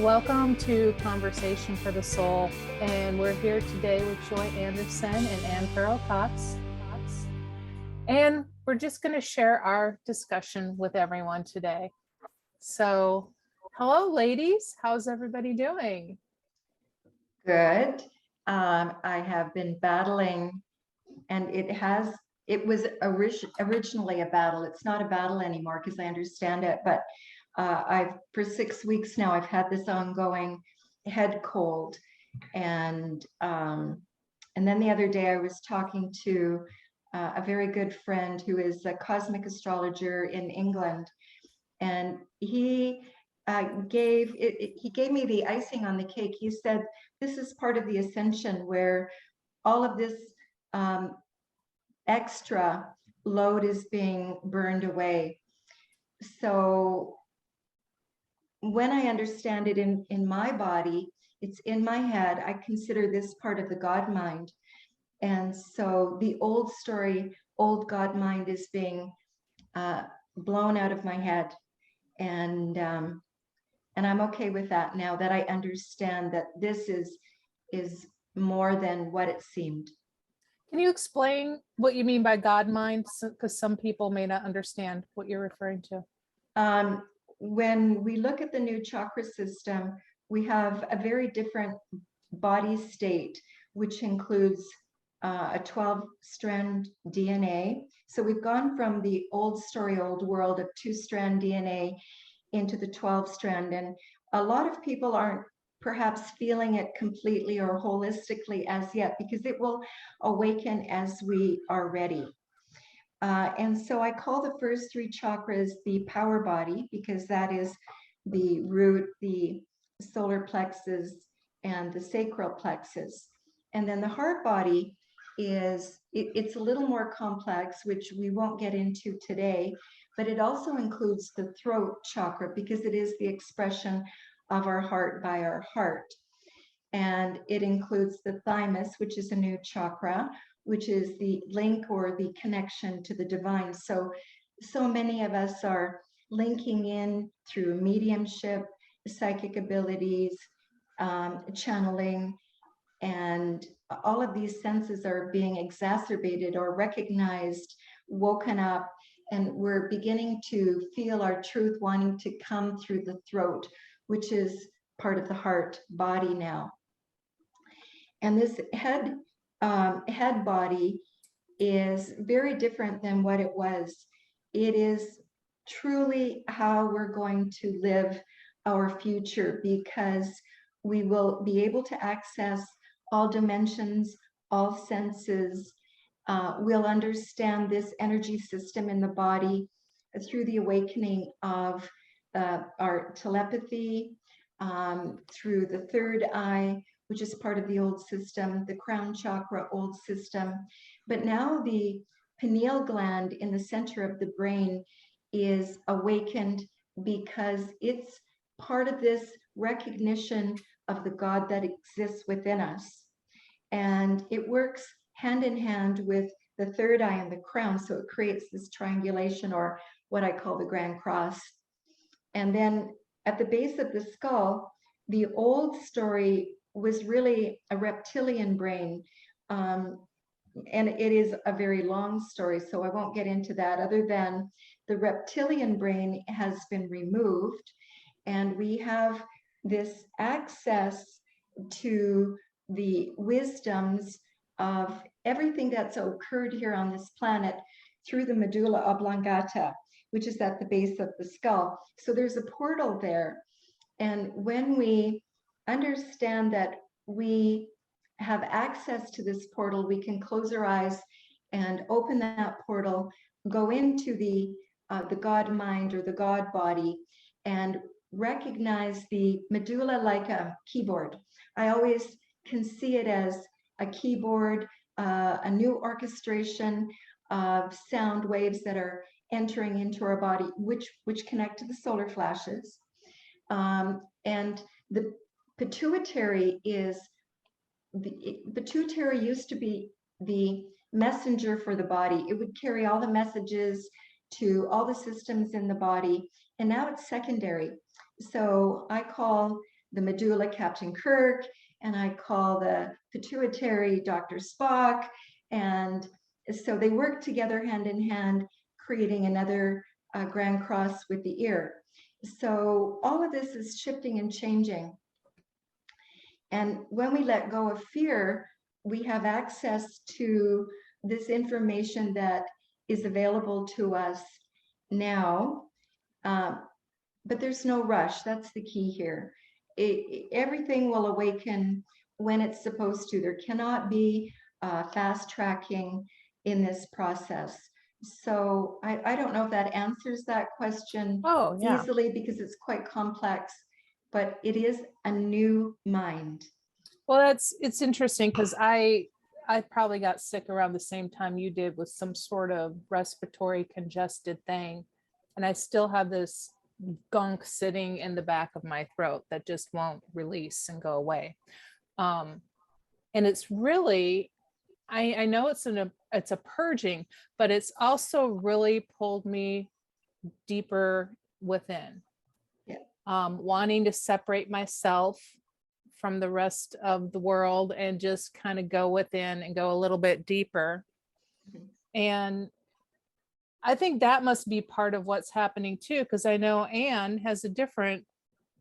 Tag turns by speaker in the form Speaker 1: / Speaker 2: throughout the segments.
Speaker 1: Welcome to Conversation for the Soul, and we're here today with Joy Anderson and Ferrel-Cox, and we're just going to share our discussion with everyone today. So, hello, ladies. How's everybody doing?
Speaker 2: Good. I have been battling, and it was originally a battle. It's not a battle anymore because I understand it, but for 6 weeks now, I've had this ongoing head cold. And then the other day I was talking to a very good friend who is a cosmic astrologer in England, and he gave me the icing on the cake. He said, this is part of the ascension where all of this extra load is being burned away. So when I understand it in my body, it's in my head, I consider this part of the God mind. And so the old story, old God mind is being blown out of my head. And I'm okay with that now that I understand that this is more than what it seemed.
Speaker 1: Can you explain what you mean by God mind? Because some people may not understand what you're referring to.
Speaker 2: When we look at the new chakra system, we have a very different body state, which includes a 12-strand DNA. So we've gone from the old story, old world of 2-strand DNA into the 12-strand. And a lot of people aren't perhaps feeling it completely or holistically as yet, because it will awaken as we are ready. And so I call the first 3 chakras the power body, because that is the root, the solar plexus, and the sacral plexus. And then the heart body it's a little more complex, which we won't get into today, but it also includes the throat chakra, because it is the expression of our heart by our heart. And it includes the thymus, which is a new chakra, which is the link or the connection to the divine. So many of us are linking in through mediumship, psychic abilities, channeling, and all of these senses are being exacerbated or recognized, woken up, and we're beginning to feel our truth wanting to come through the throat, which is part of the heart body now. And this head body is very different than what it was. It is truly how we're going to live our future, because we will be able to access all dimensions, all senses. We'll understand this energy system in the body through the awakening of our telepathy, through the third eye, which is part of the old system, the crown chakra, old system. But now the pineal gland in the center of the brain is awakened, because it's part of this recognition of the God that exists within us. And it works hand in hand with the third eye and the crown. So it creates this triangulation, or what I call the Grand Cross. And then at the base of the skull, the old story was really a reptilian brain. And it is a very long story, so I won't get into that, other than the reptilian brain has been removed, and we have this access to the wisdoms of everything that's occurred here on this planet through the medulla oblongata, which is at the base of the skull. So there's a portal there. And when we understand that we have access to this portal, we can close our eyes and open that portal, go into the God mind or the God body, and recognize the medulla like a keyboard. I always can see it as a keyboard, a new orchestration of sound waves that are entering into our body, which connect to the solar flashes. And the pituitary used to be the messenger for the body. It would carry all the messages to all the systems in the body, and now it's secondary. So I call the medulla Captain Kirk, and I call the pituitary Dr. Spock. And so they work together hand in hand, creating another grand cross with the ear. So all of this is shifting and changing. And when we let go of fear, we have access to this information that is available to us now. But there's no rush. That's the key here. Everything will awaken when it's supposed to. There cannot be fast tracking in this process. So I don't know if that answers that question
Speaker 1: Oh, yeah.
Speaker 2: easily, because it's quite complex, but it is a new mind.
Speaker 1: Well, it's interesting because I probably got sick around the same time you did with some sort of respiratory congested thing. And I still have this gunk sitting in the back of my throat that just won't release and go away. And it's really, I know it's a purging, but it's also really pulled me deeper within.
Speaker 2: Yeah.
Speaker 1: Wanting to separate myself from the rest of the world and just kind of go within and go a little bit deeper. Mm-hmm. And I think that must be part of what's happening too, because I know Anne has a different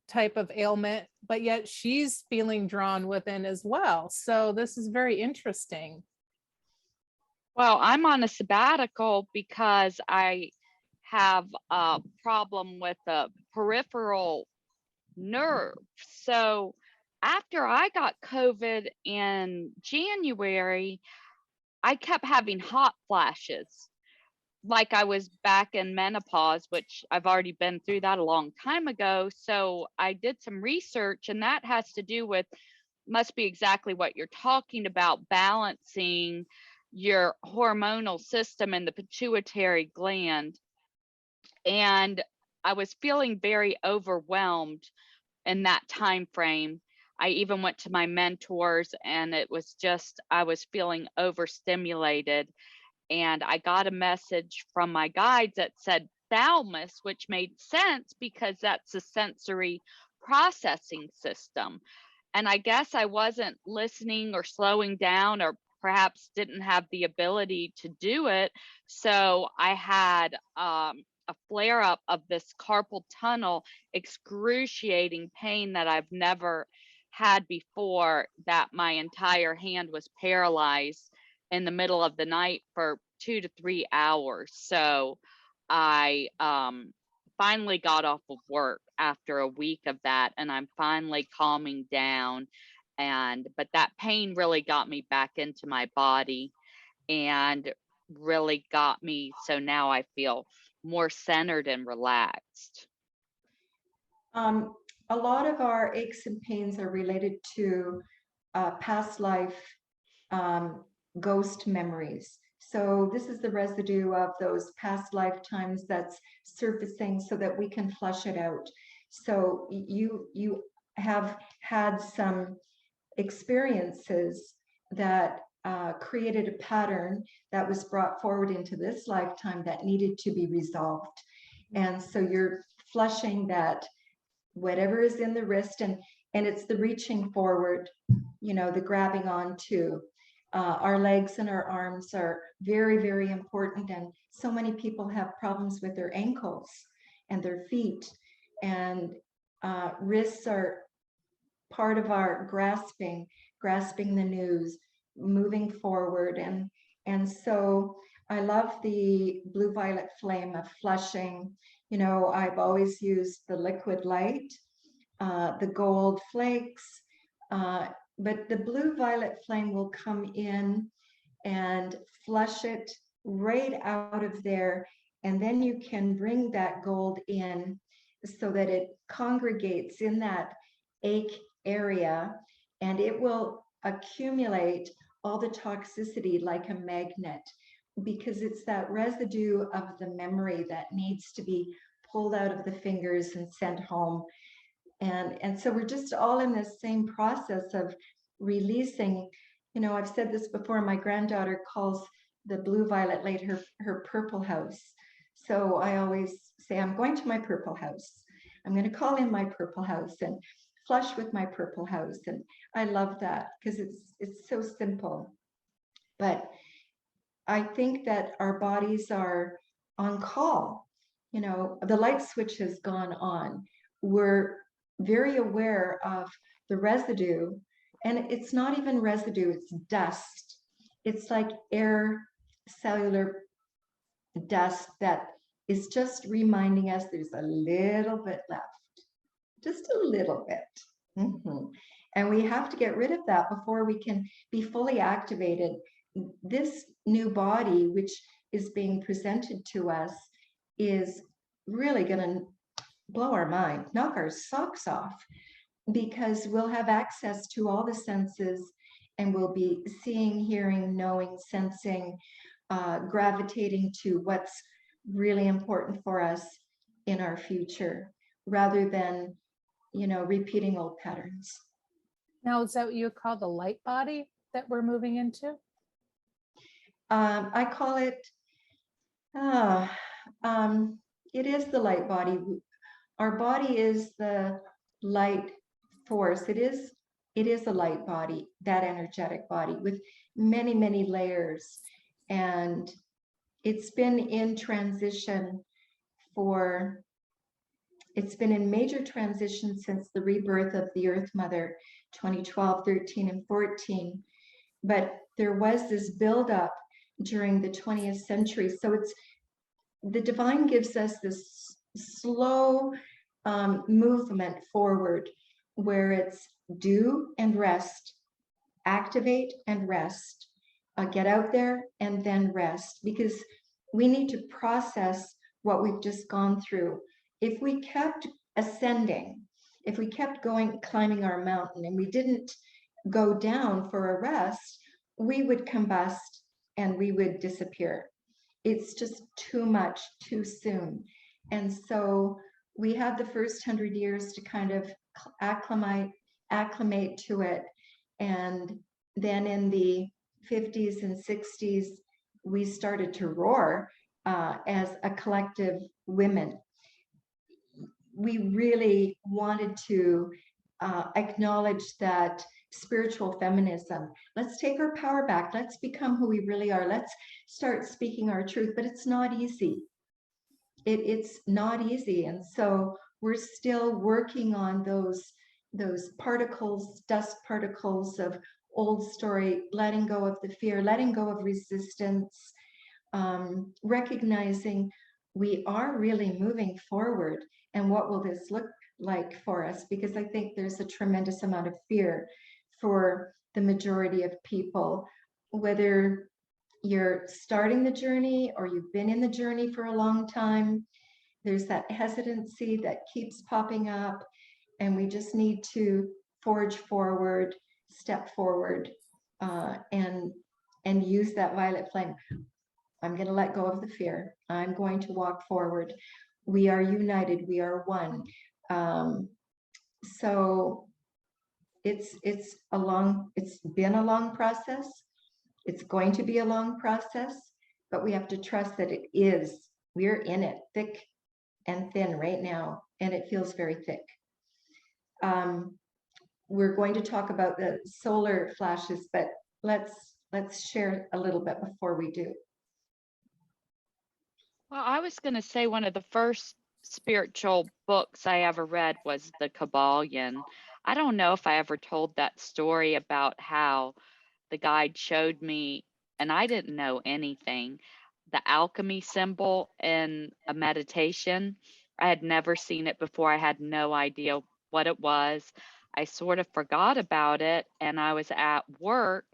Speaker 1: type of ailment, but yet she's feeling drawn within as well. So this is very interesting.
Speaker 3: Well, I'm on a sabbatical because I have a problem with the peripheral nerve. So after I got COVID in January, I kept having hot flashes, like I was back in menopause, which I've already been through that a long time ago. So I did some research, and that has to do with, must be exactly what you're talking about, balancing your hormonal system and the pituitary gland. And I was feeling very overwhelmed in that time frame. I even went to my mentors, and it was just, I was feeling overstimulated. And I got a message from my guides that said thalamus, which made sense because that's a sensory processing system. And I guess I wasn't listening or slowing down, or perhaps didn't have the ability to do it. So I had a flare up of this carpal tunnel, excruciating pain that I've never had before, that my entire hand was paralyzed in the middle of the night for 2 to 3 hours. So I finally got off of work after a week of that, and I'm finally calming down. But that pain really got me back into my body and really got me, so now I feel more centered and relaxed.
Speaker 2: A lot of our aches and pains are related to past life ghost memories. So this is the residue of those past lifetimes that's surfacing so that we can flush it out. So you have had some experiences that created a pattern that was brought forward into this lifetime that needed to be resolved. And so you're flushing that, whatever is in the wrist, and it's the reaching forward, the grabbing onto. Our legs and our arms are very, very important. And so many people have problems with their ankles and their feet, and wrists are part of our grasping the news, moving forward. And so I love the blue violet flame of flushing. I've always used the liquid light, the gold flakes, but the blue violet flame will come in and flush it right out of there. And then you can bring that gold in so that it congregates in that ache area, and it will accumulate all the toxicity like a magnet, because it's that residue of the memory that needs to be pulled out of the fingers and sent home. And so we're just all in this same process of releasing. I've said this before, my granddaughter calls the blue violet light her purple house. So I always say, I'm going to my purple house. I'm going to call in my purple house and flush with my purple house. And I love that because it's so simple. But I think that our bodies are on call. You know, the light switch has gone on. We're very aware of the residue, and it's not even residue, it's dust. It's like air, cellular dust that is just reminding us there's a little bit left, just a little bit. And we have to get rid of that before we can be fully activated. This new body, which is being presented to us, is really going to blow our mind, knock our socks off, because we'll have access to all the senses and we'll be seeing, hearing, knowing, sensing, gravitating to what's really important for us in our future, rather than, you know, repeating old patterns.
Speaker 1: Now, is that what you call the light body that we're moving into?
Speaker 2: I call it, it is the light body. Our body is the light force. It is a light body, that energetic body with many, many layers. And it's been in transition it's been in major transition since the rebirth of the Earth Mother, 2012, 13, and 14. But there was this buildup during the 20th century. So the divine gives us this slow movement forward, where it's do and rest, activate and rest, get out there and then rest, because we need to process what we've just gone through. If we kept ascending, if we kept going, climbing our mountain, and we didn't go down for a rest, we would combust and we would disappear. It's just too much, too soon. And so we had the first 100 years to kind of acclimate to it. And then in the 50s and 60s, we started to roar as a collective women. We really wanted to acknowledge that spiritual feminism. Let's take our power back. Let's become who we really are. Let's start speaking our truth. But it's not easy. It's not easy. And so we're still working on those particles, dust particles of old story, letting go of the fear, letting go of resistance, recognizing we are really moving forward. And what will this look like for us? Because I think there's a tremendous amount of fear for the majority of people, whether you're starting the journey or you've been in the journey for a long time. There's that hesitancy that keeps popping up, and we just need to forge forward, step forward, and use that violet flame. I'm going to let go of the fear. I'm going to walk forward. We are united. We are one. So it's been a long process. It's going to be a long process, but we have to trust that we're in it, thick and thin right now, and it feels very thick. We're going to talk about the solar flashes, but let's share a little bit before we do.
Speaker 3: Well, I was going to say one of the first spiritual books I ever read was The Kabbalion. I don't know if I ever told that story about how the guide showed me, and I didn't know anything, the alchemy symbol in a meditation. I had never seen it before. I had no idea what it was. I sort of forgot about it, and I was at work,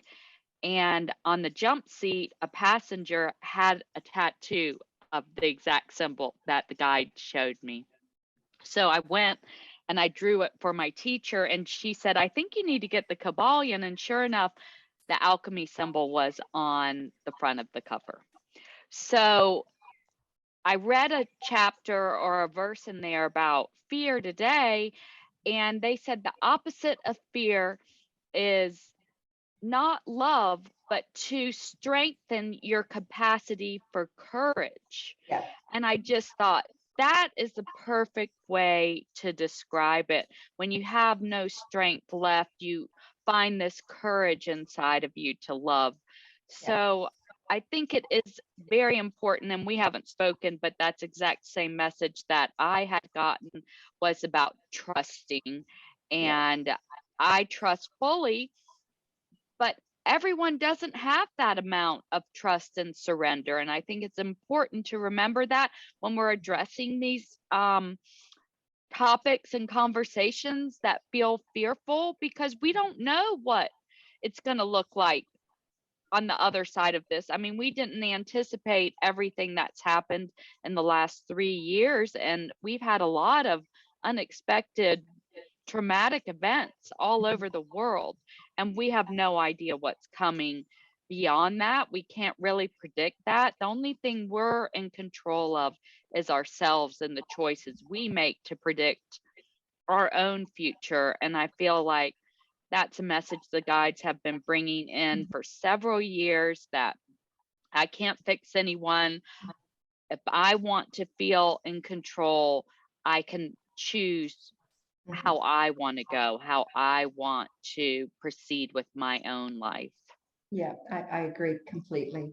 Speaker 3: and on the jump seat, a passenger had a tattoo of the exact symbol that the guide showed me. So I went and I drew it for my teacher, and she said, I think you need to get the Kabbalion. And sure enough, the alchemy symbol was on the front of the cover. So I read a chapter or a verse in there about fear today, and they said the opposite of fear is not love, but to strengthen your capacity for courage.
Speaker 2: Yeah.
Speaker 3: And I just thought, that is the perfect way to describe it. When you have no strength left, you find this courage inside of you to love.
Speaker 2: Yeah.
Speaker 3: So I think it is very important, and we haven't spoken, but that's exact same message that I had gotten was about trusting.
Speaker 2: Yeah.
Speaker 3: And I trust fully, but everyone doesn't have that amount of trust and surrender. And I think it's important to remember that when we're addressing these topics and conversations that feel fearful, because we don't know what it's going to look like on the other side of this. I mean, we didn't anticipate everything that's happened in the last 3 years, and we've had a lot of unexpected traumatic events all over the world, and we have no idea what's coming beyond that. We can't really predict that. The only thing we're in control of is ourselves and the choices we make to predict our own future. And I feel like that's a message the guides have been bringing in for several years, that I can't fix anyone. If I want to feel in control, I can choose how I want to go, how I want to proceed with my own life.
Speaker 2: Yeah, I agree completely.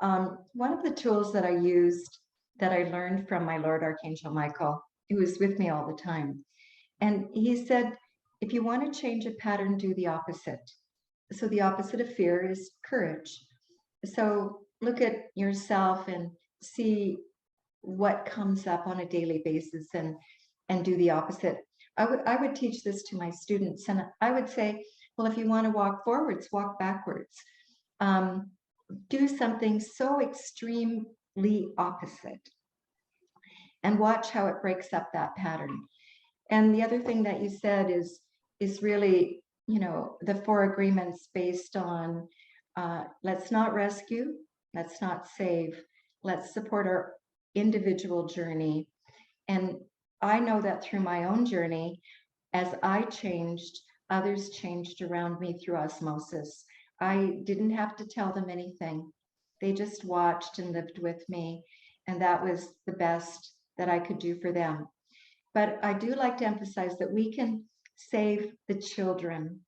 Speaker 2: One of the tools that I used, that I learned from my Lord Archangel Michael, who was with me all the time, and he said, if you want to change a pattern, do the opposite. So the opposite of fear is courage. So look at yourself and see what comes up on a daily basis, and do the opposite. I would teach this to my students, and I would say, well, if you want to walk forwards, walk backwards. Do something so extremely opposite, and watch how it breaks up that pattern. And the other thing that you said is really, the 4 agreements based on let's not rescue, let's not save, let's support our individual journey. And I know that through my own journey, as I changed, others changed around me through osmosis. I didn't have to tell them anything. They just watched and lived with me. And that was the best that I could do for them. But I do like to emphasize that we can save the children.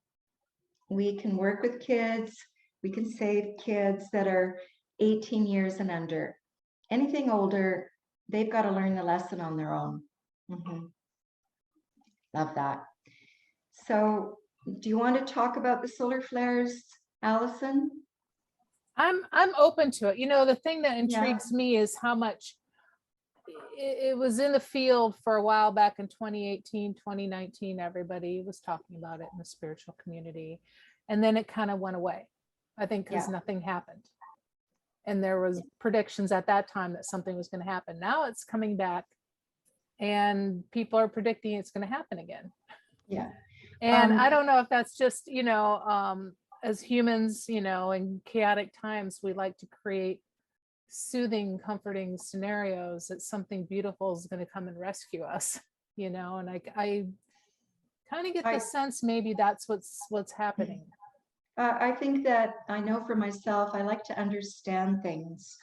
Speaker 2: We can work with kids. We can save kids that are 18 years and under. Anything older, they've got to learn the lesson on their own. Love that. So do you want to talk about the solar flares, Alleson?
Speaker 1: I'm open to it. The thing that intrigues me is how much it was in the field for a while back in 2018, 2019. Everybody was talking about it in the spiritual community. And then it kind of went away, I think, because nothing happened. And there was predictions at that time that something was going to happen. Now it's coming back, and people are predicting it's going to happen again.
Speaker 2: Yeah.
Speaker 1: And I don't know if that's just, as humans, in chaotic times, we like to create soothing, comforting scenarios that something beautiful is going to come and rescue us, and I kind of get the sense maybe that's what's happening.
Speaker 2: I think that I know for myself, I like to understand things.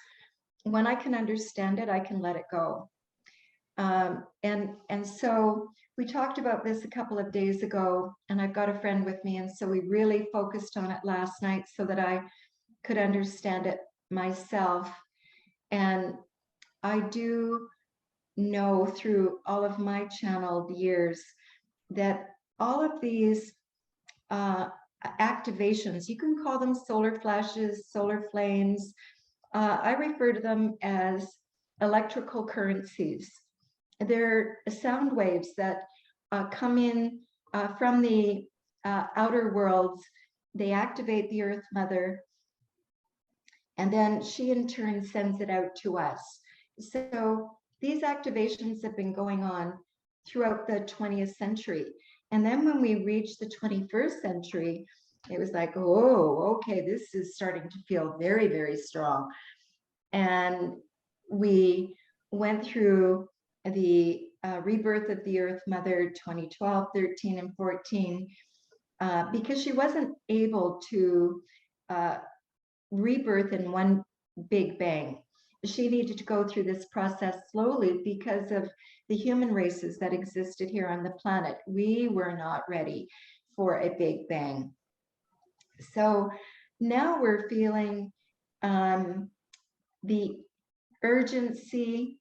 Speaker 2: When I can understand it, I can let it go. And so we talked about this a couple of days ago, and I've got a friend with me, and so we really focused on it last night so that I could understand it myself. And I do know through all of my channeled years that all of these activations, you can call them solar flashes, solar flames, I refer to them as electrical currencies. They're sound waves that come in from the outer worlds. They activate the Earth Mother, and then she in turn sends it out to us. So these activations have been going on throughout the 20th century. And then when we reached the 21st century, it was like, oh, okay, this is starting to feel very, very strong. And we went through the rebirth of the Earth Mother, 2012, 13, and 14, because she wasn't able to rebirth in one big bang. she needed to go through this process slowly because of the human races that existed here on the planet. We were not ready for a big bang. So now we're feeling the urgency,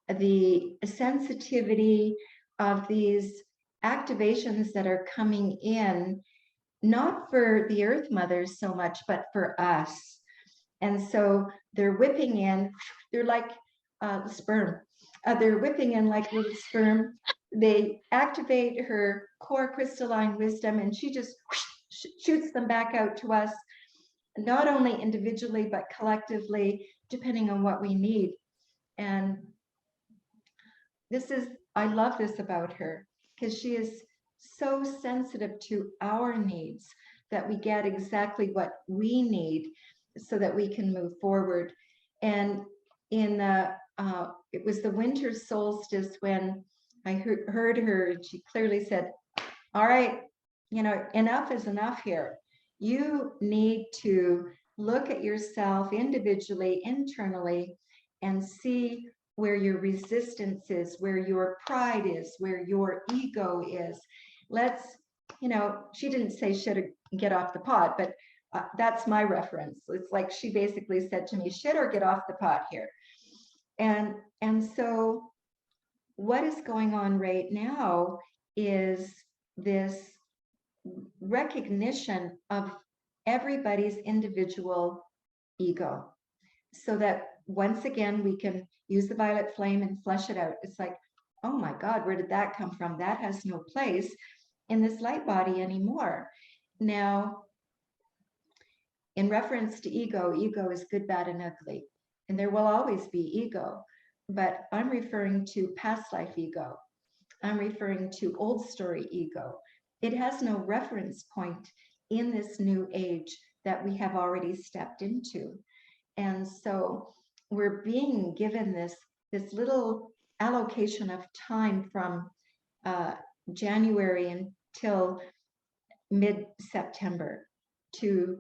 Speaker 2: the sensitivity of these activations that are coming in, not for the Earth Mothers so much, but for us. And so they're whipping in, they're like sperm. They're whipping in like little sperm. They activate her core crystalline wisdom, and she just shoots them back out to us, not only individually, but collectively, depending on what we need. And this is, I love this about her, because she is so sensitive to our needs that we get exactly what we need so that we can move forward. And in it was the winter solstice when I heard her, and she clearly said, all right, you know, enough is enough here. You need to look at yourself individually, internally, and see where your resistance is, where your pride is, where your ego is. Let's, you know, she didn't say shit or get off the pot, but that's my reference. It's like she basically said to me, shit or get off the pot here. And so what is going on right now is this recognition of everybody's individual ego, so that once again we can use the violet flame and flesh it out. It's like, oh my God, where did that come from? That has no place in this light body anymore. Now, in reference to ego, ego is good, bad, and ugly, and there will always be ego, but I'm referring to past life ego. I'm referring to old story ego. It has no reference point in this new age that we have already stepped into. And so we're being given this little allocation of time from January until mid-September to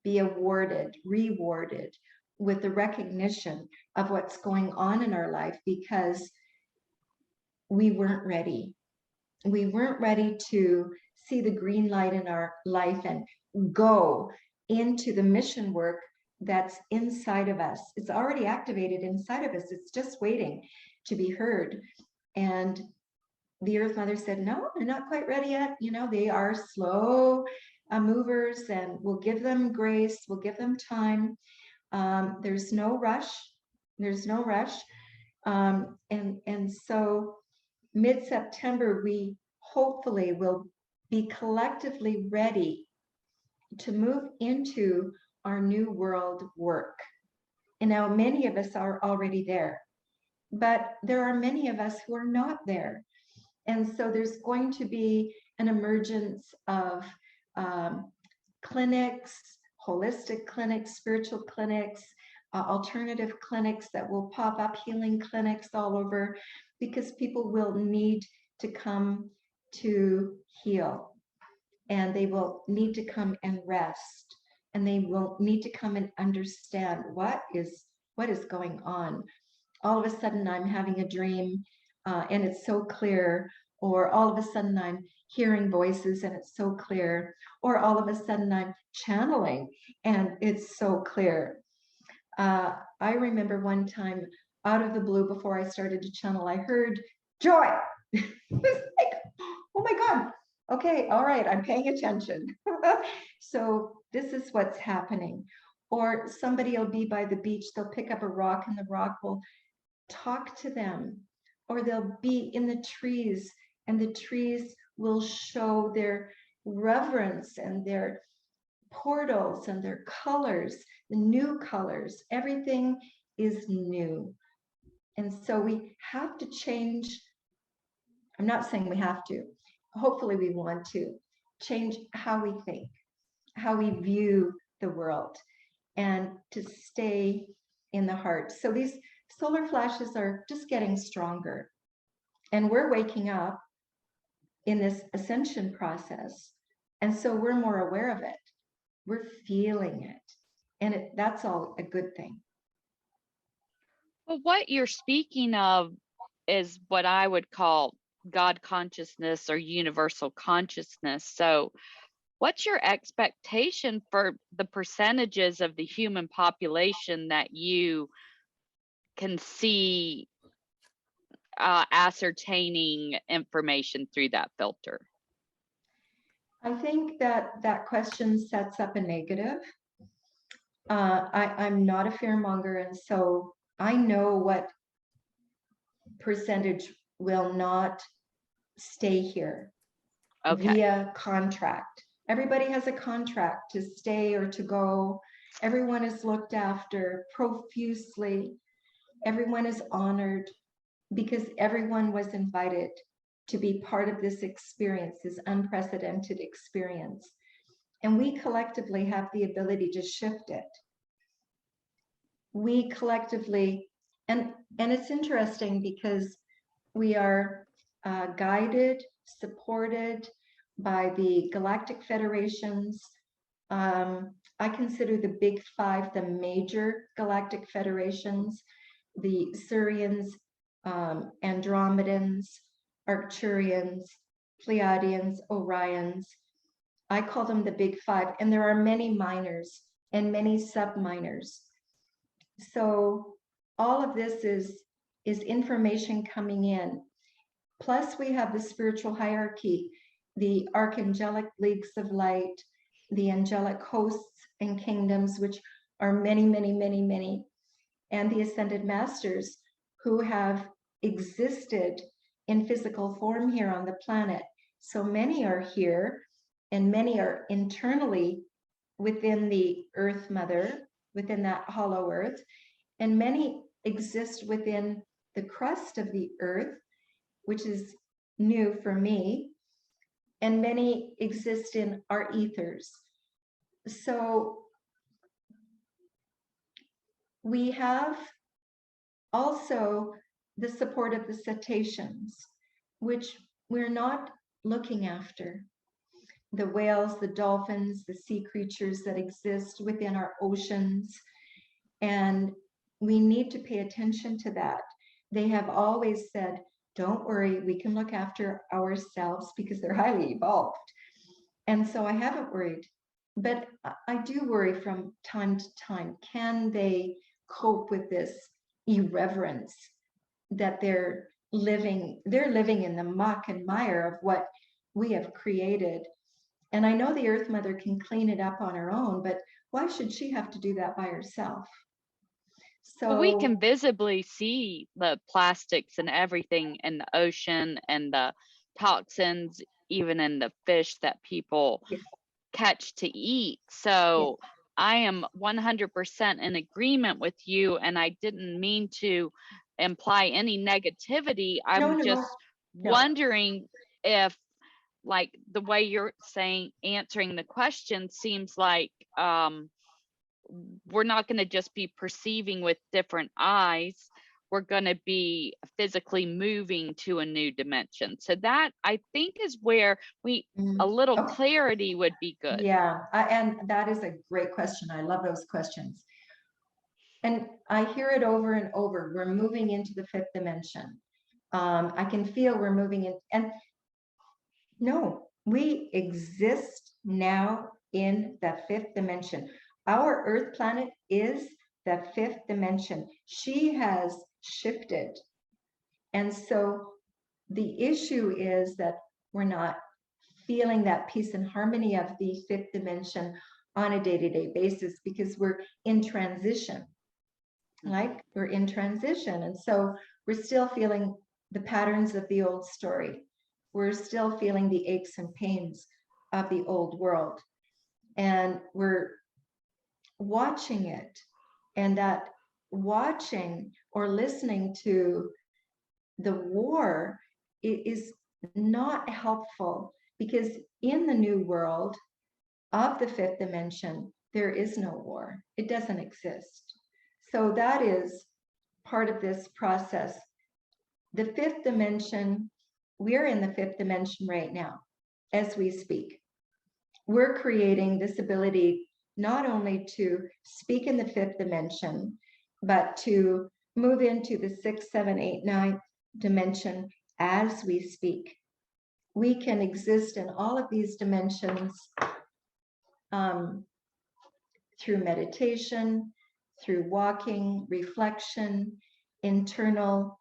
Speaker 2: be awarded, rewarded with the recognition of what's going on in our life, because we weren't ready. We weren't ready to see the green light in our life and go into the mission work that's inside of us. It's already activated inside of us. It's just waiting to be heard. And the Earth Mother said, no, they're not quite ready yet. You know, they are slow movers, and we'll give them grace. We'll give them time. There's no rush. There's no rush. And so mid-September, we hopefully will be collectively ready to move into our new world work. And now many of us are already there, but there are many of us who are not there. And so there's going to be an emergence of clinics, holistic clinics, spiritual clinics, alternative clinics that will pop up, healing clinics all over, because people will need to come to heal, and they will need to come and rest, and they will need to come and understand what is going on. All of a sudden I'm having a dream and it's so clear, or all of a sudden I'm hearing voices and it's so clear, or all of a sudden I'm channeling and it's so clear. I remember one time, out of the blue, before I started to channel, I heard joy. It was like, oh my God, okay, all right, I'm paying attention. So this is what's happening. Or somebody will be by the beach, they'll pick up a rock and the rock will talk to them. Or they'll be in the trees and the trees will show their reverence and their portals and their colors, the new colors. Everything is new. And so we have to change. I'm not saying we have to. Hopefully we want to change how we think, how we view the world, and to stay in the heart. So these solar flashes are just getting stronger, and we're waking up in this ascension process. And so we're more aware of it. We're feeling it. And that's all a good thing.
Speaker 3: Well, what you're speaking of is what I would call God consciousness or universal consciousness. So, what's your expectation for the percentages of the human population that you can see ascertaining information through that filter?
Speaker 2: I think that that question sets up a negative. I'm not a fearmonger, and so I know what percentage will not stay here
Speaker 3: Okay.
Speaker 2: via contract. Everybody has a contract to stay or to go. Everyone is looked after profusely. Everyone is honored because everyone was invited to be part of this experience, this unprecedented experience. And we collectively have the ability to shift it. We collectively, and it's interesting because we are guided, supported by the galactic federations. I consider the big five the major galactic federations: the Surians, Andromedans, Arcturians, Pleiadians, Orions. I call them the big five, and there are many minors and many sub-minors. So all of this is information coming in. Plus, we have the spiritual hierarchy, the archangelic leagues of light, the angelic hosts and kingdoms, which are many, many, many, many, and the ascended masters who have existed in physical form here on the planet. So many are here, and many are internally within the Earth Mother, within that hollow earth, and many exist within the crust of the earth, which is new for me, and many exist in our ethers. So we have also the support of the cetaceans, which we're not looking after. The whales, the dolphins, the sea creatures that exist within our oceans. And we need to pay attention to that. They have always said, don't worry, we can look after ourselves because they're highly evolved. And so I haven't worried, but I do worry from time to time. Can they cope with this irreverence that they're living in the muck and mire of what we have created? And I know the Earth Mother can clean it up on her own, but why should she have to do that by herself?
Speaker 3: Well, we
Speaker 2: So
Speaker 3: can visibly see the plastics and everything in the ocean and the toxins, even in the fish that people
Speaker 2: yes,
Speaker 3: catch to eat. So I am 100% in agreement with you, and I didn't mean to imply any negativity. I'm
Speaker 2: no,
Speaker 3: just wondering if, like, the way you're saying, answering the question seems like we're not going to just be perceiving with different eyes. We're going to be physically moving to a new dimension. So that, I think, is where a little clarity would be good.
Speaker 2: Yeah, and that is a great question. I love those questions. And I hear it over and over. We're moving into the fifth dimension. I can feel we're moving in. And no, we exist now in the fifth dimension. Our Earth planet is the fifth dimension. She has shifted. And so the issue is that we're not feeling that peace and harmony of the fifth dimension on a day-to-day basis because we're in transition. Like we're in transition. And so we're still feeling the patterns of the old story. We're still feeling the aches and pains of the old world. And we're watching it. And that watching or listening to the war is not helpful, because in the new world of the fifth dimension, there is no war. It doesn't exist. So that is part of this process. The fifth dimension, we're in the fifth dimension right now, as we speak. We're creating this ability not only to speak in the fifth dimension, but to move into the 6, 7, 8, 9 dimension as we speak. We can exist in all of these dimensions through meditation, through walking, reflection, internal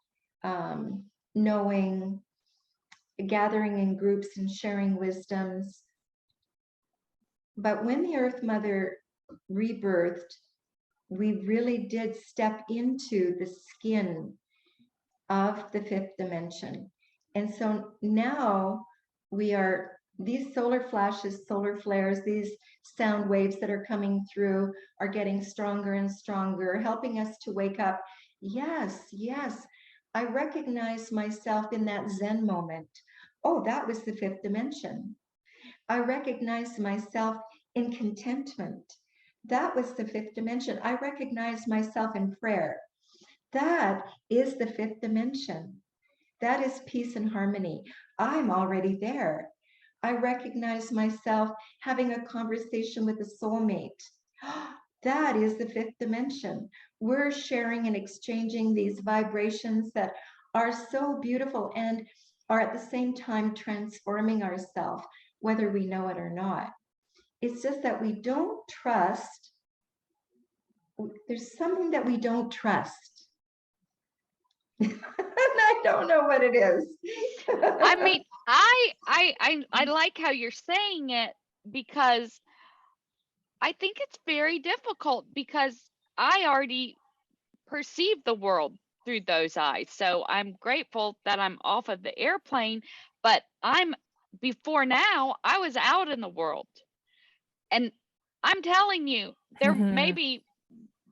Speaker 2: knowing, gathering in groups and sharing wisdoms. But when the Earth Mother rebirthed, we really did step into the skin of the 5th dimension. And so now we are, these solar flashes, solar flares, these sound waves that are coming through are getting stronger and stronger, helping us to wake up. Yes, yes, I recognize myself in that Zen moment. Oh, that was the 5th dimension. I recognize myself in contentment. That was the 5th dimension. I recognize myself in prayer. That is the 5th dimension. That is peace and harmony. I'm already there. I recognize myself having a conversation with a soulmate. That is the 5th dimension. We're sharing and exchanging these vibrations that are so beautiful and are at the same time transforming ourselves, whether we know it or not. It's just that we don't trust. There's something that we don't trust. And I don't know what it is.
Speaker 3: I mean, I like how you're saying it, because I think it's very difficult, because I already perceive the world through those eyes. So I'm grateful that I'm off of the airplane, but before now, I was out in the world. And I'm telling you, there maybe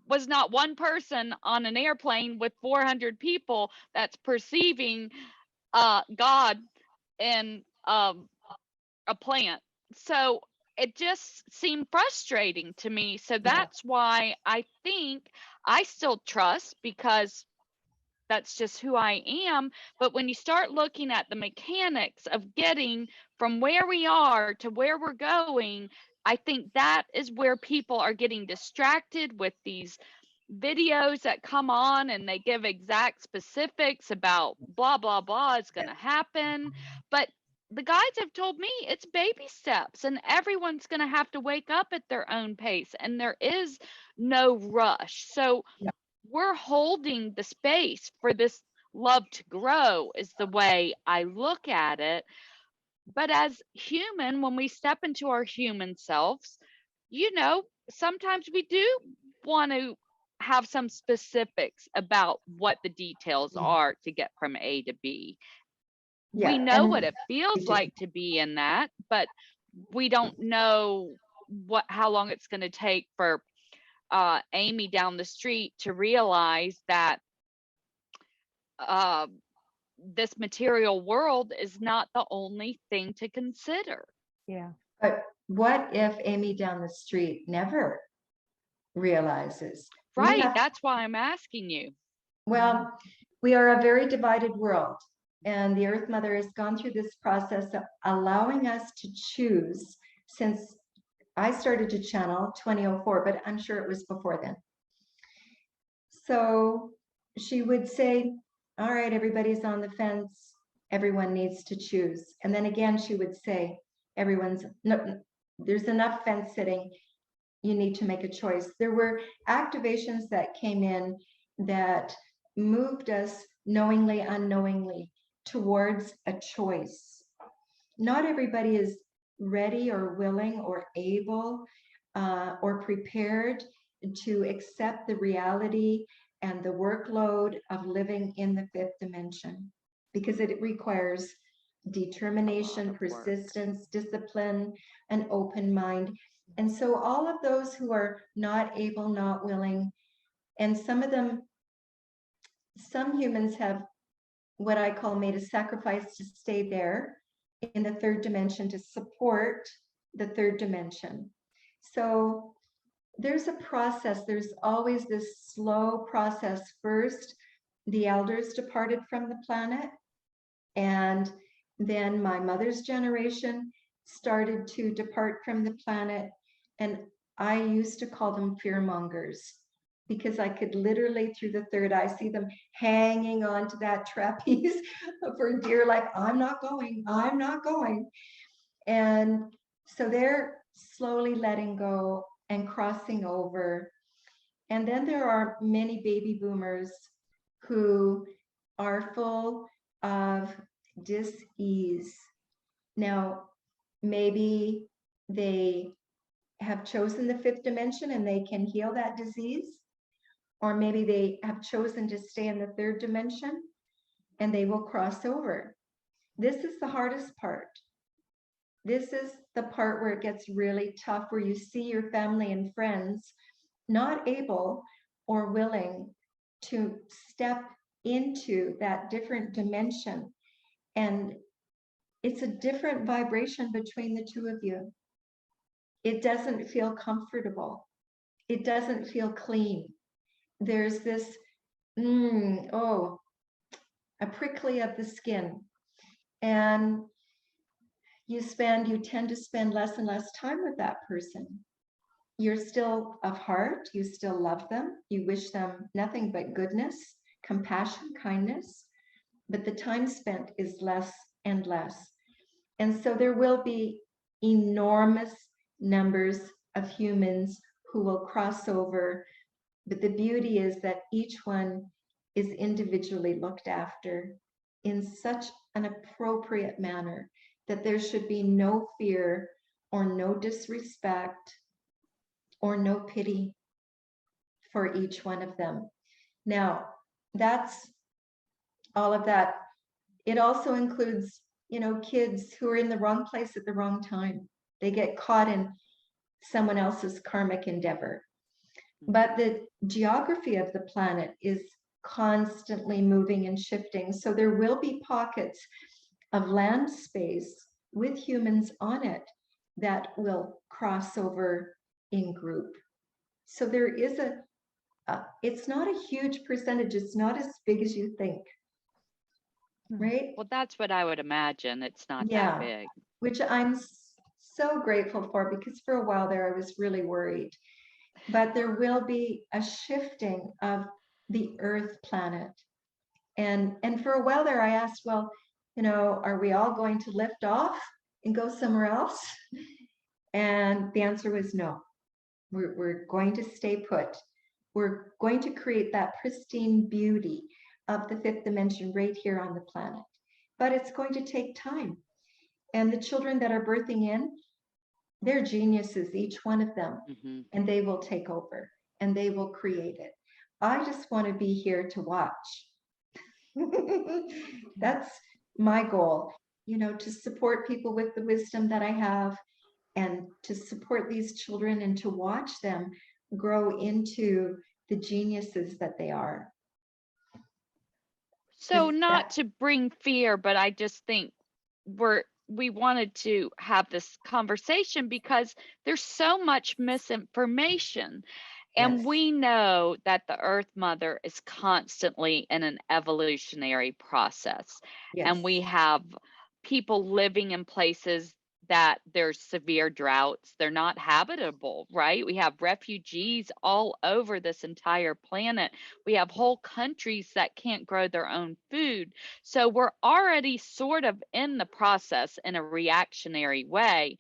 Speaker 3: was not one person on an airplane with 400 people that's perceiving God in a plant. So it just seemed frustrating to me. So that's why I think I still trust, because that's just who I am. But when you start looking at the mechanics of getting from where we are to where we're going, I think that is where people are getting distracted with these videos that come on, and they give exact specifics about blah, blah, blah is going to happen. But the guides have told me it's baby steps, and everyone's going to have to wake up at their own pace, and there is no rush. So we're holding the space for this love to grow, is the way I look at it. But as human, when we step into our human selves, sometimes we do want to have some specifics about what the details are to get from A to B. We know what it feels like to be in that, but we don't know how long it's going to take for Amy down the street to realize that this material world is not the only thing to consider.
Speaker 1: Yeah.
Speaker 2: But what if Amy down the street never realizes?
Speaker 3: Right. That's why I'm asking you.
Speaker 2: Well, we are a very divided world, and the Earth Mother has gone through this process of allowing us to choose since I started to channel 2004, but I'm sure it was before then. So she would say, all right, everybody's on the fence. Everyone needs to choose. And then again, she would say, there's enough fence sitting. You need to make a choice. There were activations that came in that moved us knowingly, unknowingly towards a choice. Not everybody is ready or willing or able or prepared to accept the reality and the workload of living in the 5th dimension, because it requires determination, persistence, discipline, an open mind. And so all of those who are not able, not willing, and some humans have what I call made a sacrifice to stay there in the 3rd dimension to support the 3rd dimension. So there's a process. There's always this slow process. First, the elders departed from the planet, and then my mother's generation started to depart from the planet, and I used to call them fear mongers. because I could literally through the third eye see them hanging on to that trapeze for dear life. I'm not going, I'm not going. And so they're slowly letting go and crossing over. And then there are many baby boomers who are full of dis-ease. Now, maybe they have chosen the fifth dimension and they can heal that disease, or maybe they have chosen to stay in the third dimension and they will cross over. This is the hardest part. This is the part where it gets really tough, where you see your family and friends not able or willing to step into that different dimension. And it's a different vibration between the two of you. It doesn't feel comfortable. It doesn't feel clean. There's this, a prickly of the skin. And you tend to spend less and less time with that person. You're still of heart, you still love them, you wish them nothing but goodness, compassion, kindness, but the time spent is less and less. And so there will be enormous numbers of humans who will cross over, but the beauty is that each one is individually looked after in such an appropriate manner that there should be no fear or no disrespect or no pity for each one of them. Now, that's all of that. It also includes, kids who are in the wrong place at the wrong time. They get caught in someone else's karmic endeavor. But the geography of the planet is constantly moving and shifting. So there will be pockets of land space with humans on it that will cross over in group. So there is it's not a huge percentage. It's not as big as you think, right?
Speaker 3: Well, that's what I would imagine. It's not that big.
Speaker 2: Which I'm so grateful for, because for a while there I was really worried. But there will be a shifting of the Earth planet. And for a while there I asked, well, are we all going to lift off and go somewhere else? And the answer was no. We're going to stay put. We're going to create that pristine beauty of the fifth dimension right here on the planet. But it's going to take time. And the children that are birthing in, they're geniuses, each one of them, and they will take over and they will create it. I just want to be here to watch. That's my goal, to support people with the wisdom that I have, and to support these children and to watch them grow into the geniuses that they are.
Speaker 3: So not to bring fear, but I just think we wanted to have this conversation because there's so much misinformation. And we know that the Earth Mother is constantly in an evolutionary process. And we have people living in places that there's severe droughts. They're not habitable, right? We have refugees all over this entire planet. We have whole countries that can't grow their own food. So we're already sort of in the process in a reactionary way.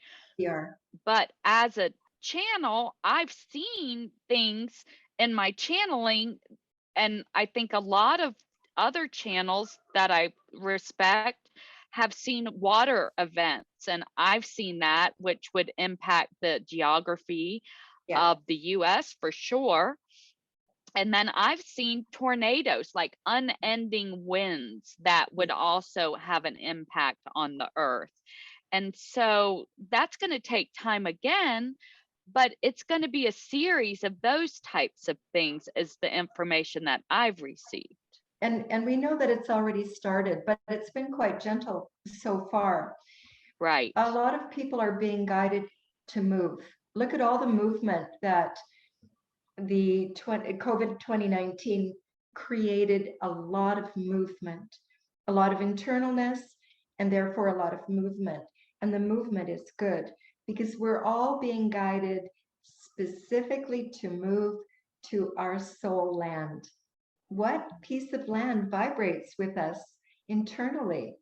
Speaker 3: But as a channel, I've seen things in my channeling, and I think a lot of other channels that I respect have seen water events, and I've seen that, which would impact the geography of the US for sure. And then I've seen tornadoes, like unending winds, that would also have an impact on the earth. And so that's going to take time again, but it's going to be a series of those types of things, is the information that I've received.
Speaker 2: And we know that it's already started, but it's been quite gentle so far.
Speaker 3: Right.
Speaker 2: A lot of people are being guided to move. Look at all the movement that the COVID 2019 created. A lot of movement, a lot of internalness, and therefore a lot of movement. And the movement is good because we're all being guided specifically to move to our soul land. What piece of land vibrates with us internally?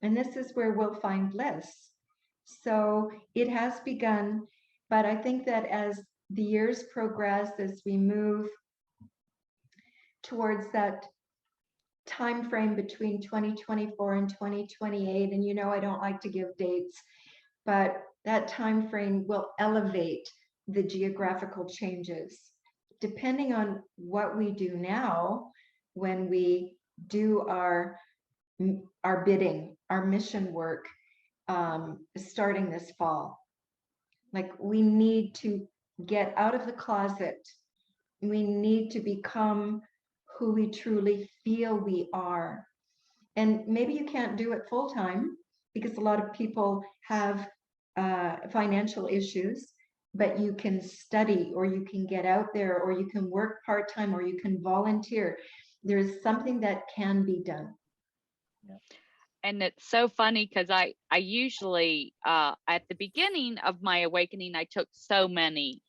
Speaker 2: And this is where we'll find bliss. So it has begun, but I think that as the years progress, as we move towards that time frame between 2024 and 2028, and you know I don't like to give dates, but that time frame will elevate the geographical changes. Depending on what we do now, when we do our bidding, our mission work, starting this fall, like we need to get out of the closet. We need to become who we truly feel we are. And maybe you can't do it full time because a lot of people have financial issues, but you can study, or you can get out there, or you can work part-time, or you can volunteer. There's something that can be done.
Speaker 3: And it's so funny because I usually at the beginning of my awakening, I took so many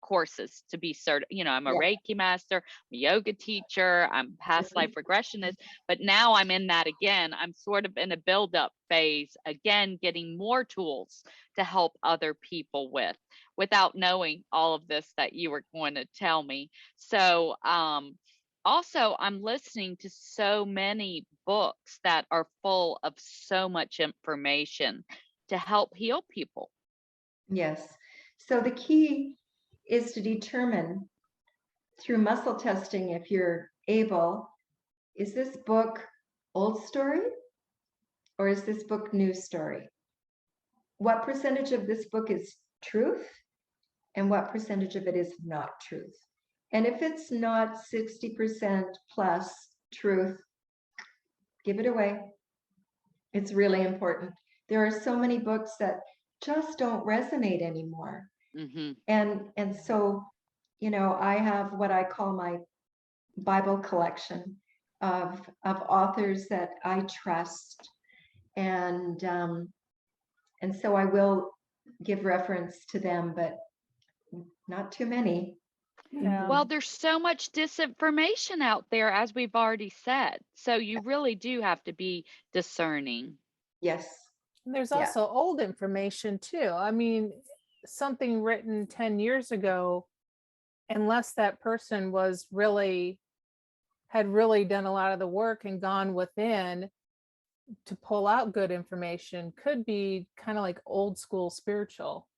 Speaker 3: courses to be certified. You know, I'm a Reiki master, I'm a yoga teacher, I'm past life regressionist, but now I'm in that again. I'm sort of in a build-up phase again, getting more tools to help other people without knowing all of this that you were going to tell me. So also, I'm listening to so many books that are full of so much information to help heal people.
Speaker 2: Yes. So the key is to determine through muscle testing, if you're able, is this book old story or is this book new story? What percentage of this book is truth and what percentage of it is not truth? And if it's not 60% plus truth, give it away. It's really important. There are so many books that just don't resonate anymore.
Speaker 3: Mm-hmm.
Speaker 2: And so, you know, I have what I call my Bible collection of authors that I trust. And so I will give reference to them, but not too many.
Speaker 1: Yeah.
Speaker 3: Well, there's so much disinformation out there, as we've already said. So you really do have to be discerning.
Speaker 2: Yes.
Speaker 1: And there's also old information too. I mean, something written 10 years ago, unless that person had really done a lot of the work and gone within to pull out good information, could be kind of like old school spiritual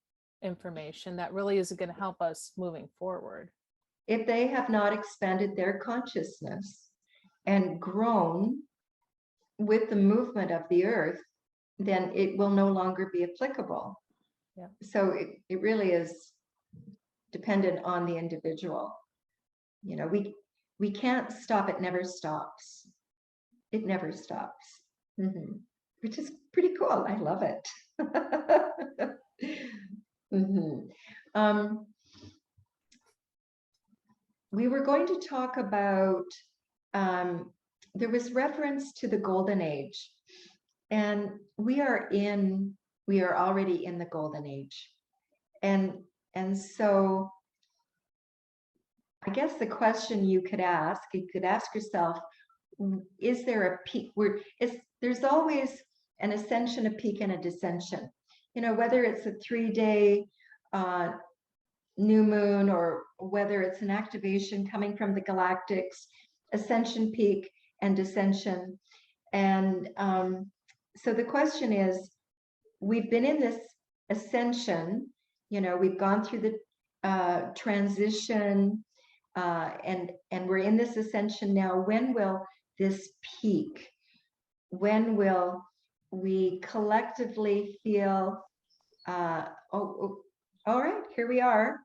Speaker 1: information that really isn't going to help us moving forward.
Speaker 2: If they have not expanded their consciousness and grown with the movement of the earth, then it will no longer be applicable.
Speaker 1: Yeah.
Speaker 2: So it really is dependent on the individual. You know, we can't stop. It never stops. It never stops. Mm-hmm. Which is pretty cool. I love it. Mm-hmm. We were going to talk about, there was reference to the golden age, and we are already in the golden age. And so I guess the question you could ask yourself, is there a peak? There's always an ascension, a peak, and a descension. You know, whether it's a 3-day new moon or whether it's an activation coming from the galactics, ascension, peak, and descension. And so the question is, we've been in this ascension, you know, we've gone through the transition, and we're in this ascension now. When will this peak? When will we collectively feel, all right, here we are.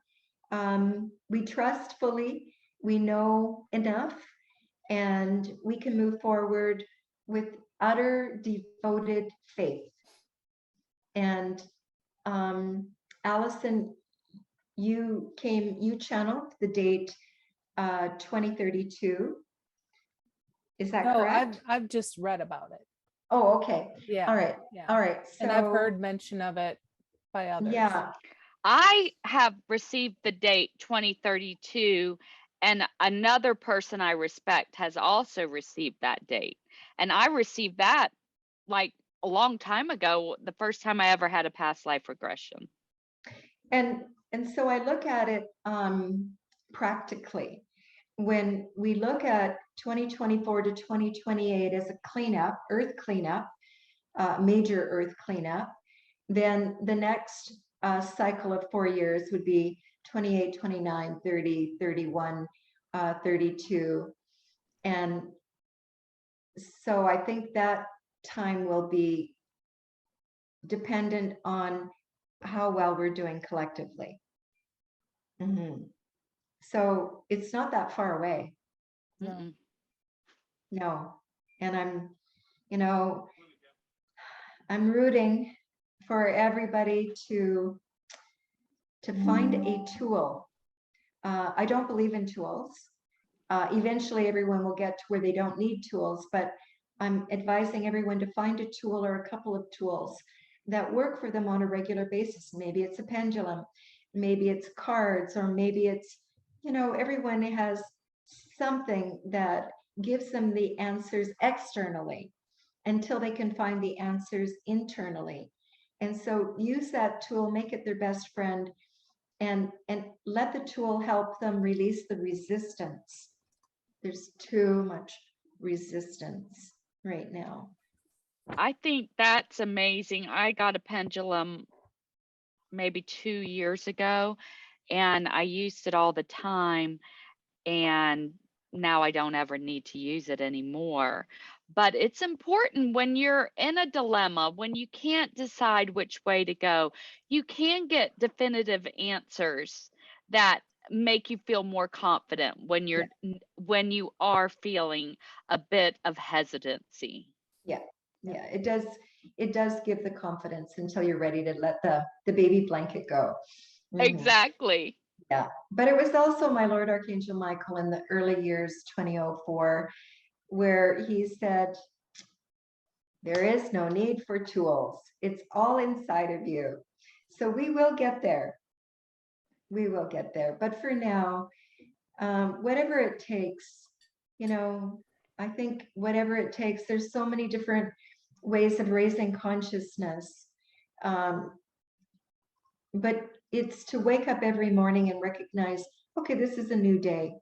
Speaker 2: We trust fully, we know enough, and we can move forward with utter devoted faith. And Alleson, you channeled the date 2032. Is that correct?
Speaker 1: I've just read about it.
Speaker 2: Oh, okay.
Speaker 1: Yeah.
Speaker 2: All right.
Speaker 1: Yeah.
Speaker 2: All right. So,
Speaker 1: and I've heard mention of it by others.
Speaker 2: Yeah.
Speaker 3: I have received the date 2032, And another person I respect has also received that date. And I received that like a long time ago, the first time I ever had a past life regression.
Speaker 2: And so I look at it practically. When we look at 2024 to 2028 as a cleanup, earth cleanup, major earth cleanup, then the next cycle of 4 years would be 28, 29, 30, 31, 32. And so I think that time will be dependent on how well we're doing collectively. So it's not that far away. No. And I'm rooting for everybody to find a tool. I don't believe in tools. Eventually everyone will get to where they don't need tools, but I'm advising everyone to find a tool or a couple of tools that work for them on a regular basis. Maybe it's a pendulum, maybe it's cards, or maybe it's, everyone has something that gives them the answers externally until they can find the answers internally. And so use that tool, make it their best friend, and let the tool help them release the resistance. There's too much resistance right now.
Speaker 3: I think that's amazing. I got a pendulum maybe 2 years ago, and I used it all the time, and now I don't ever need to use it anymore. But it's important when you're in a dilemma, when you can't decide which way to go, you can get definitive answers that make you feel more confident when you are feeling a bit of hesitancy.
Speaker 2: Yeah, it does give the confidence until you're ready to let the baby blanket go.
Speaker 3: Exactly.
Speaker 2: Yeah, but it was also my Lord Archangel Michael in the early years, 2004, where he said, there is no need for tools. It's all inside of you. So we will get there. We will get there. But for now, whatever it takes, I think whatever it takes, there's so many different ways of raising consciousness. But it's to wake up every morning and recognize, okay, this is a new day.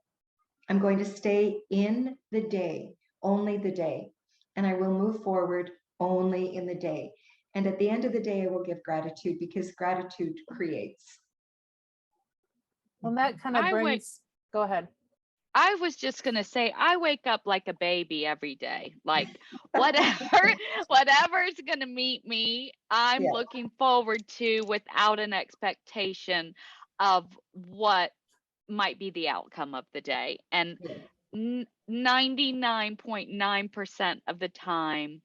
Speaker 2: I'm going to stay in the day, only the day, and I will move forward only in the day. And at the end of the day, I will give gratitude, because gratitude creates.
Speaker 1: Well, that kind of brings, go ahead.
Speaker 3: I was just going to say, I wake up like a baby every day. Like whatever's going to meet me, I'm looking forward to without an expectation of what might be the outcome of the day. And 99.9% of the time,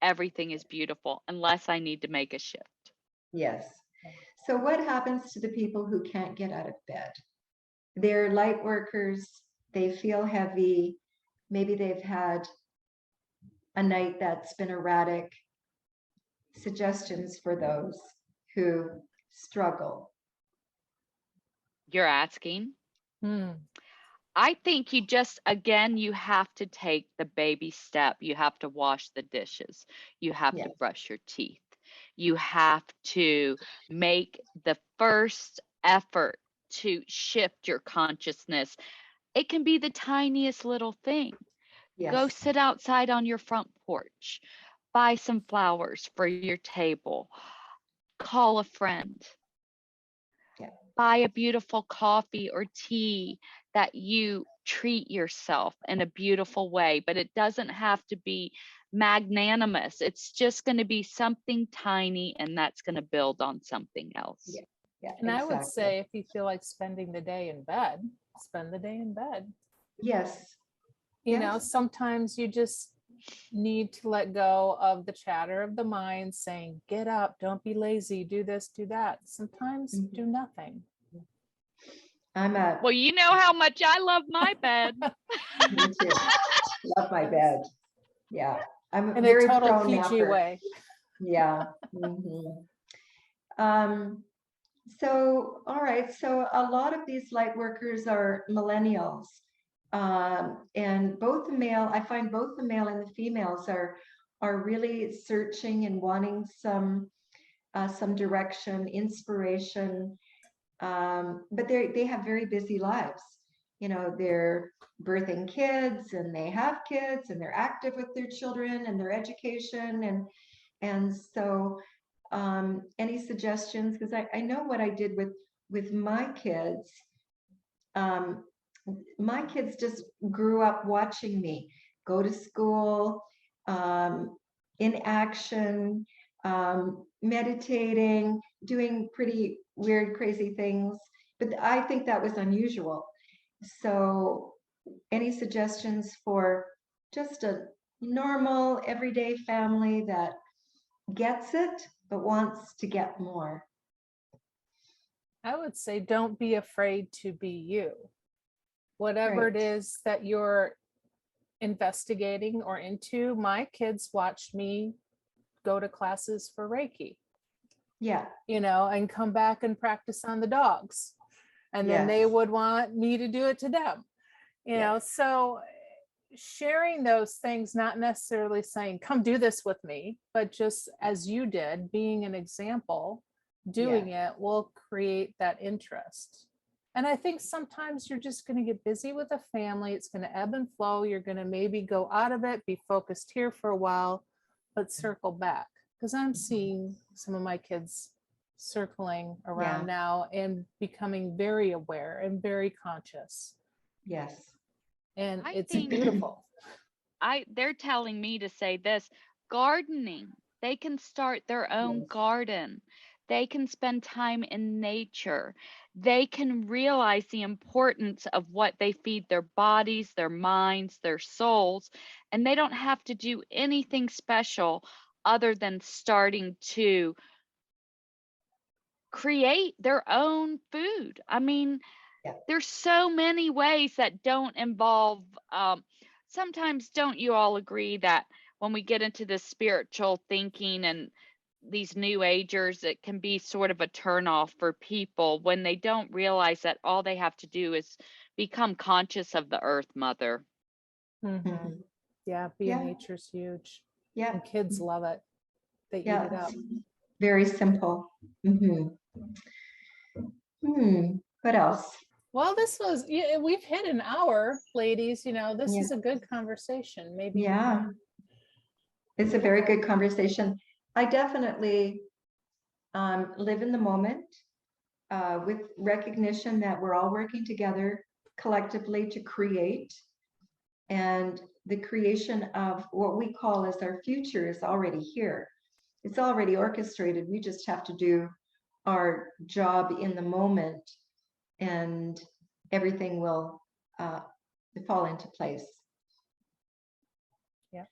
Speaker 3: everything is beautiful unless I need to make a shift.
Speaker 2: Yes. So what happens to the people who can't get out of bed? They're light workers. They feel heavy. Maybe they've had a night that's been erratic. Suggestions for those who struggle.
Speaker 3: You're asking? I think you have to take the baby step. You have to wash the dishes. You have to brush your teeth. You have to make the first effort to shift your consciousness. It can be the tiniest little thing. Go sit outside on your front porch. Buy some flowers for your table. Call a friend. Buy a beautiful coffee or tea that you treat yourself in a beautiful way, but it doesn't have to be magnanimous. It's just going to be something tiny, and that's going to build on something else.
Speaker 1: And I would say, if you feel like spending the day in bed, spend the day in bed.
Speaker 2: Yes.
Speaker 1: You know, sometimes you just need to let go of the chatter of the mind saying, get up, don't be lazy, do this, do that. Sometimes do nothing.
Speaker 3: Well, you know how much I love my bed.
Speaker 2: Me too. Love my bed. Yeah. I'm
Speaker 1: in
Speaker 2: very
Speaker 1: a total
Speaker 2: pro
Speaker 1: PG
Speaker 2: napper.
Speaker 1: way.
Speaker 2: Yeah. So, all right. So a lot of these light workers are millennials. And both the male, I find both the male and the females are really searching and wanting some direction, inspiration. But they have very busy lives. You know, they're birthing kids and they have kids and they're active with their children and their education. And so any suggestions? Because I know what I did with my kids. Um, my kids just grew up watching me go to school, in action, meditating, doing pretty weird, crazy things. But I think that was unusual. So, any suggestions for just a normal, everyday family that gets it but wants to get more?
Speaker 1: I would say don't be afraid to be you. Whatever it
Speaker 2: Right.
Speaker 1: is that you're investigating or into, my kids watched me go to classes for Reiki,
Speaker 2: Yeah.
Speaker 1: and come back and practice on the dogs. And then they
Speaker 2: Yes.
Speaker 1: would want me to do it to them,
Speaker 2: Yes.
Speaker 1: so sharing those things, not necessarily saying, come do this with me, but just as you did, being an example, doing it will create that interest. And I think sometimes you're just going to get busy with a family. It's going to ebb and flow. You're going to maybe go out of it, be focused here for a while, but circle back. Because I'm seeing some of my kids circling around now and becoming very aware and very conscious.
Speaker 2: Yes.
Speaker 1: And
Speaker 3: I
Speaker 1: it's
Speaker 3: think
Speaker 1: beautiful.
Speaker 3: they're telling me to say this: gardening. They can start their own
Speaker 2: Yes.
Speaker 3: garden. They can spend time in nature. They can realize the importance of what they feed their bodies, their minds, their souls, and they don't have to do anything special other than starting to create their own food. I mean,
Speaker 2: Yeah.
Speaker 3: there's so many ways that don't involve sometimes don't you all agree that when we get into this spiritual thinking and these new agers, it can be sort of a turnoff for people when they don't realize that all they have to do is become conscious of the earth mother.
Speaker 2: Mhm.
Speaker 1: Yeah, being
Speaker 2: Yeah.
Speaker 1: nature's huge.
Speaker 2: Yeah.
Speaker 1: And kids love it. They eat
Speaker 2: Yeah.
Speaker 1: it up.
Speaker 2: Very simple. What else?
Speaker 1: Well, we've hit an hour, ladies. This
Speaker 2: Yeah.
Speaker 1: is a good conversation. Maybe we
Speaker 2: Yeah.
Speaker 1: can.
Speaker 2: It's a very good conversation. I definitely live in the moment with recognition that we're all working together collectively to create. And the creation of what we call as our future is already here. It's already orchestrated. We just have to do our job in the moment, and everything will fall into place.
Speaker 1: Yeah.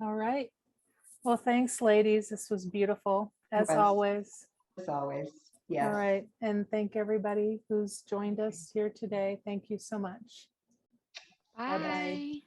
Speaker 1: All right. Well, thanks, ladies. This was beautiful, as
Speaker 2: Yes.
Speaker 1: always.
Speaker 2: As always.
Speaker 1: All
Speaker 2: Yes.
Speaker 1: right. And thank everybody who's joined us here today. Thank you so much.
Speaker 3: Bye.